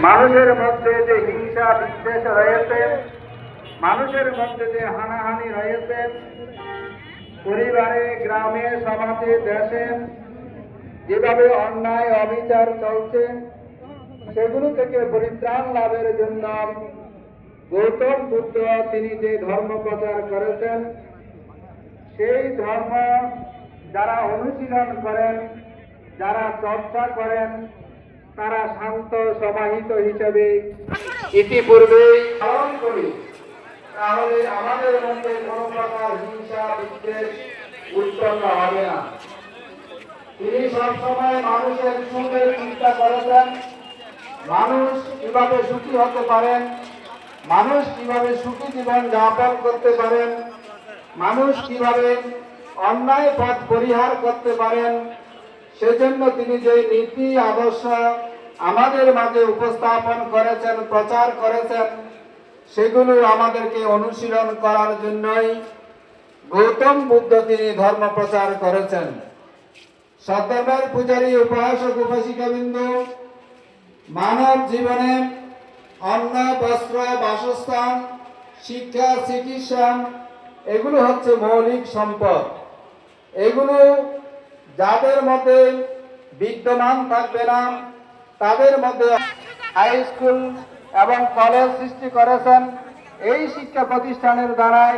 মানুষের মধ্যে যে হিংসা বিদ্বেষ রয়েছে, মানুষের মধ্যে যে হানাহানি রয়েছে, পরিবারে, গ্রামে, সমাজে, দেশে যেভাবে অন্যায় অবিচার চলছে, সেগুলো থেকে পরিত্রাণ লাভের জন্য গৌতম বুদ্ধ তিনি যে ধর্ম প্রচার করেছেন, সেই ধর্ম যারা অনুশীলন করেন, যারা চর্চা করেন, তারা শান্ত সমাহিত হিসেবে ইতিপূর্বেই পালন করি, তাহলে আমাদের মধ্যে কোন প্রকার হিংসা বিদ্বেষ উৎপন্ন হবে না। তিনি সবসময় মানুষের সুখের চিন্তা করেছেন, মানুষ কিভাবে সুখী হতে পারেন, মানুষ কিভাবে সুখী জীবন যাপন করতে পারেন, মানুষ কিভাবে অন্যায় পথ পরিহার করতে পারেন, সেজন্য তিনি যে নীতি আদর্শ আমাদের মাঝে উপস্থাপন করেছেন, প্রচার করেছেন, সেগুলো আমাদেরকে অনুশীলন করার জন্যই গৌতম বুদ্ধ তিনি ধর্ম প্রচার করেছেন। সত্যমের পূজারী, উপাসক উপাসিকাবৃন্দ, মানব জীবনে অন্ন, বস্ত্র, বাসস্থান, শিক্ষা, চিকিৎসা এগুলো হচ্ছে মৌলিক সম্পদ। এগুলো যাদের মধ্যে বিদ্যমান থাকবে না, তাদের মধ্যে হাই স্কুল এবং কলেজ সৃষ্টি করেছেন। এই শিক্ষা প্রতিষ্ঠানের দ্বারাই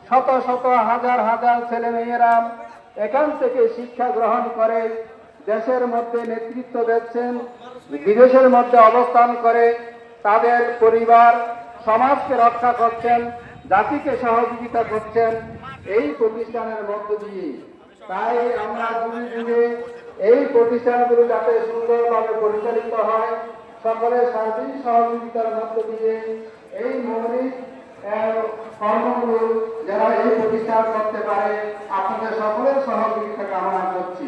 শত শত হাজার হাজার ছেলে মেয়েরা এখান থেকে শিক্ষা গ্রহণ করে দেশের মধ্যে নেতৃত্ব দিচ্ছেন, বিদেশের মধ্যে অবস্থান করে তাদের পরিবার সমাজকে রক্ষা করছেন, জাতিকে সহযোগিতা করছেন এই প্রতিষ্ঠানের মধ্য দিয়ে। তাই আমরা যুগে যুগে এই প্রতিষ্ঠানগুলো যাতে সুন্দরভাবে পরিচালিত হয়, সকলের সার্বিক সহযোগিতার মধ্য দিয়ে এই মৌলিক কর্মগুলো যারা এই প্রতিষ্ঠান করতে পারে, আপনাদের সকলের সহযোগিতা কামনা করছি।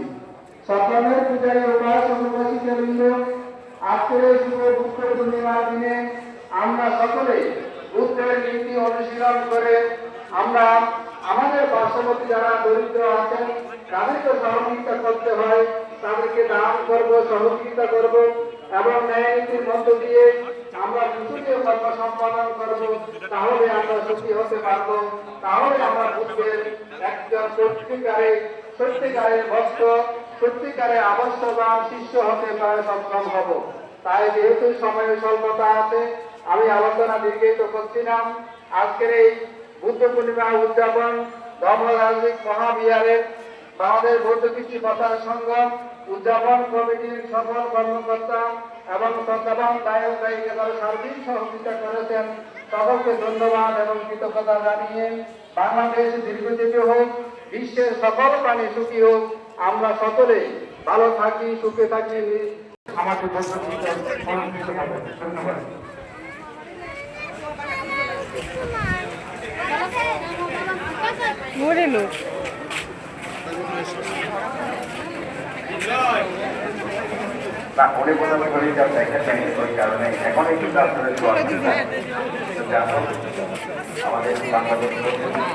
সত্যমের পূজারী, উপাসক উপাসিকাবৃন্দ, আজকের এই শুভ বুদ্ধ পূর্ণিমার দিনে আমরা সকলে বুদ্ধের নীতি অনুশীলন করে আমরা আমাদের পার্শ্ববর্তী যারা দরিদ্র আছেন তাদেরকে সহযোগিতা করতে হয়, তাদেরকে দান করব, সহযোগিতা করব এবং ন্যায় নীতির মধ্য দিয়ে আমরা কিছুকে কর্ম সম্পাদন করব, তাহলে আমরা সুখী হতে পারবো, তাহলে আমরা বুদ্ধের একজন সত্যিকারের ভক্ত, সত্যিকারের আবশ্যবান শিষ্য হতে পারে সক্ষম হব। তাই যেহেতু সময়ের স্বল্পতা আছে, আমি আলোচনা দীর্ঘায়িত করছি না। আজকের এই বুদ্ধ পূর্ণিমা উদযাপন ধর্মরাজিক মহাবিহারের বাংলাদেশ বৌদ্ধ কৃষি প্রচার সংঘ উদযাপন কমিটির সকল কর্মকর্তা এবং তত্ত্বাবধায়ক দায়িত্ব সার্বিক সহযোগিতা করেছেন। সকলকে ধন্যবাদ এবং কৃতজ্ঞতা জানিয়ে বাংলাদেশ দীর্ঘজীবী হোক, বিশ্বের সকল প্রাণী সুখী হোক, আমরা সকলে ভালো থাকি, সুখে থাকি। আমাকে ধন্যবাদ। মরে লোক উনি প্রথমে শরীর চাপ দেখেছেন, ওই কারণে এখন একটু আপনাদের আমাদের বাংলাদেশ না